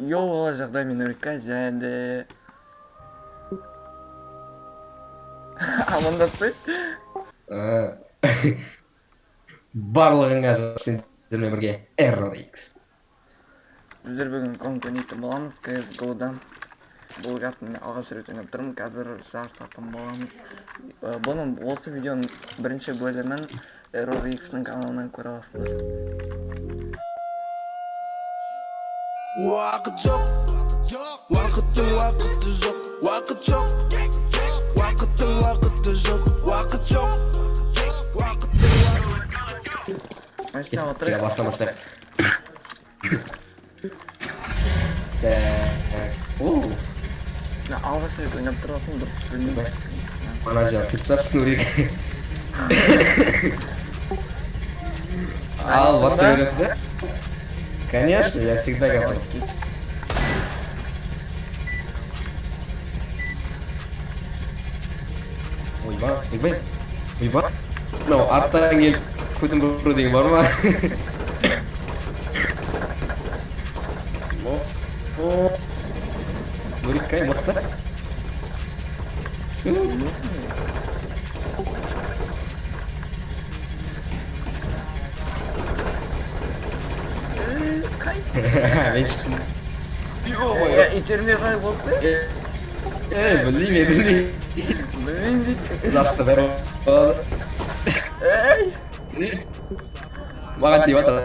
Йоу, жағдай мен өрікка жәнді. Амандасты? Барлығыңа сендермен бірге Error X. Біздер бүгін конкурентті боламыз CSGO-дан. Бұл ғасын алғаш рет ойнап тұрмын, қазір жар сатым боламыз. Бұның осы видеоның бірінші бөлімін Error X-ның каналынан көре аласыздар. Вақыт жоқ, уақыттың уақыты жоқ, уақыт жоқ, уақыттың уақыты жоқ, уақыт жоқ, уақыттың уақыты. Мәште отырайық. Бастамасы. Алғаш рет ойнап тұрасың, дұрыс білмейді. Ана жағы тұтсасын өрек. Ал, бастай береміз, а? Конечно, я всегда готов. Ойбай. Мынау арттан келіп көтін бұру деген бар ма? Өрек қай мықты? Мен шықтым. Итермей қай болсы? Білмеймін. Білмейм дейді. Жасты бәрі болады. Маған тиіп атыр.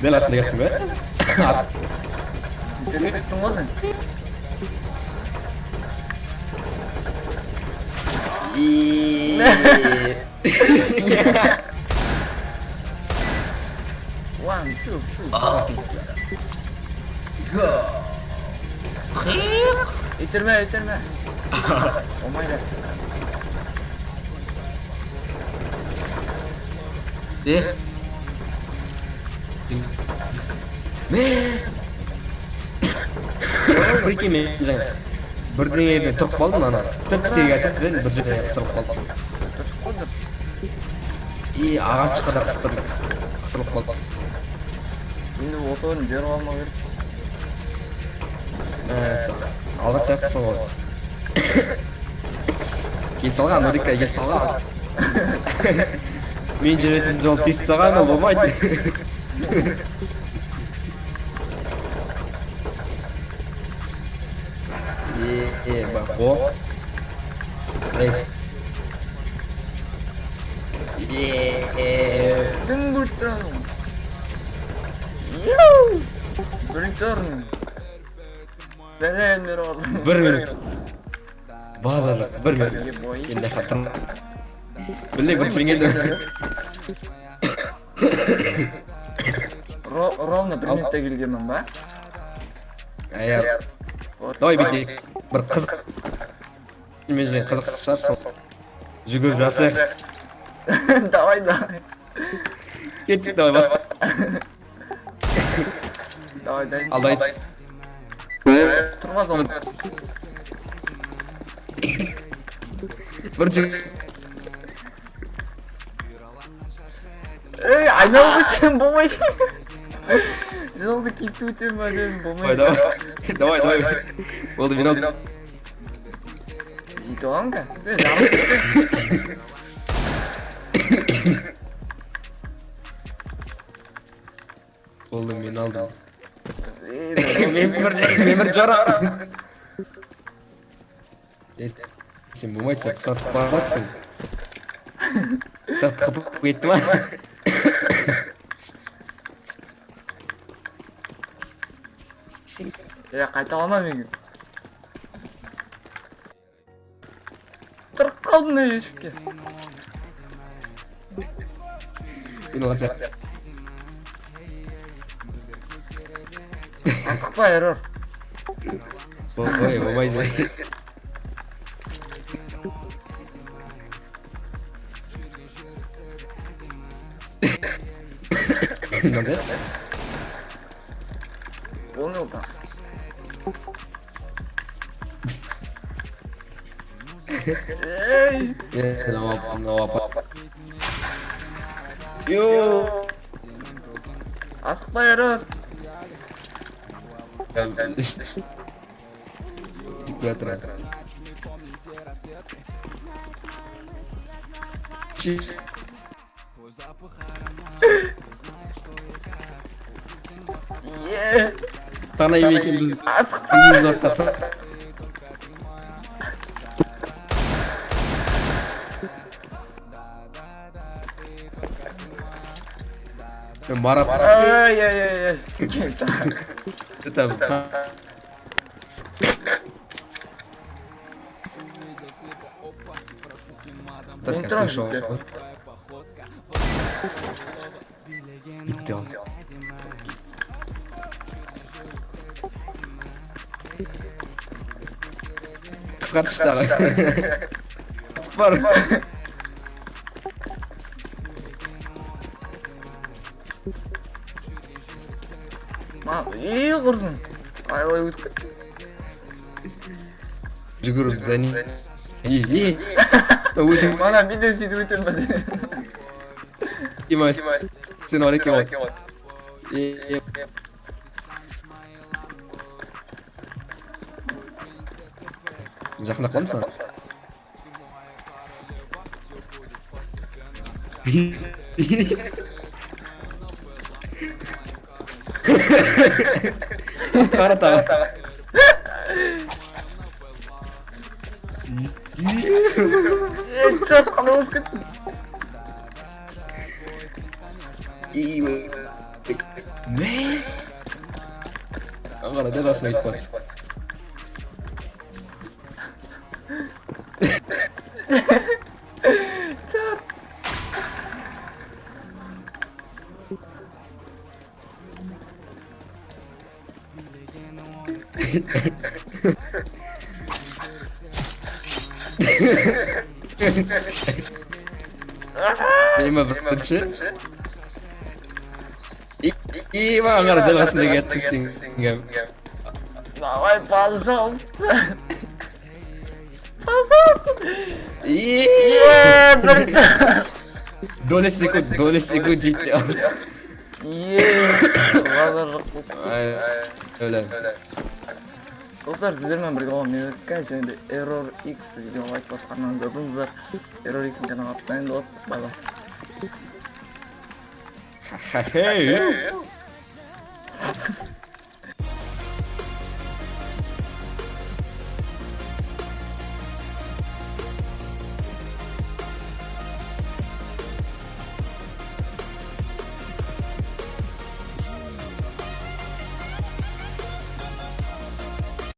Дәл астында кетсің бе? Итермей кеттің ғой сен? One, two, three. Итерме. Омайда. Прикинь, мен жаңа бірдеңеден тұрып қалдым, ана тіп-тікерге атып бір жерге қысырылып қалдым. И ағашқа да қысырылып қалдым. Енді осы орын жер қалмау керек. Алған сияқтысың ғой. Кел салған, Нұрикқа кел салған. Мен жүретін жол тесіп салған, ол болмайды. Бақ, о. Нейс. Дың бұттың. Йоу! Бірінші орын. Сәлем бер орын. 1 минут. База жоқ, 1 минут. Енді қаттым. Білдей бірінші мен келдім. Ровно 1 минутта келгенмін ба? Аяр. Давай бетейік. Бір қызық. Мен және қызықсыз шығар сол. Жүгіріп жасайық. Давай. Кеттік, давай баста. Давай. Алдайды. Тұрмаз оны. Бір жүгір. Айналып өтем болмайды. Жолды кесіп өтем әлем болмайды. Давай. Болды, мен алдым. Жетіп алам ка? Сен жарып кетсең. Болды, мен алдым. Мен бір жара. Сен болмайды, сен қысатып баратсың. Шат қыпып кетті ма? Қайталама мен. Тұрып қалдым ешікке. Мен оған сияқты. Асықпа, Error. Ой, болмайды. Мынандай? Болмау та. Апа. Йоу. Асықпа, Error. Братан. Е. Sana yemeği Асық. kızımıza sasa. Марат, Ай-яй-яй. это так я слышал. Bitti o. Kıskançlar. Var. Ей құрсын. Айлай өтіп. Жүгіріп зәне. Ей. Өтім. Мана видео сөйтіп өтем бе. Имас. Сен орек ебот. Жақында қаламын саған? Қара тағы. Чат қана өз кеттім. Не? Қара дәл осыны айтып бақсы. Чат. Нема бірінші? И маған дәл осыны кетті сенгем. Давай, пожалуйста. Пожалуйста. Бірді. Доля секунд жетпей алды. Ладно, жоқ болды. Өлі. Достар, сіздермен бірге болған мен өткен және де Error X видеоға лайк басып қармаңызды ұтыңыздар. Error X-ің каналға абонент болыңыздар. Бай-бай. Хе-хе.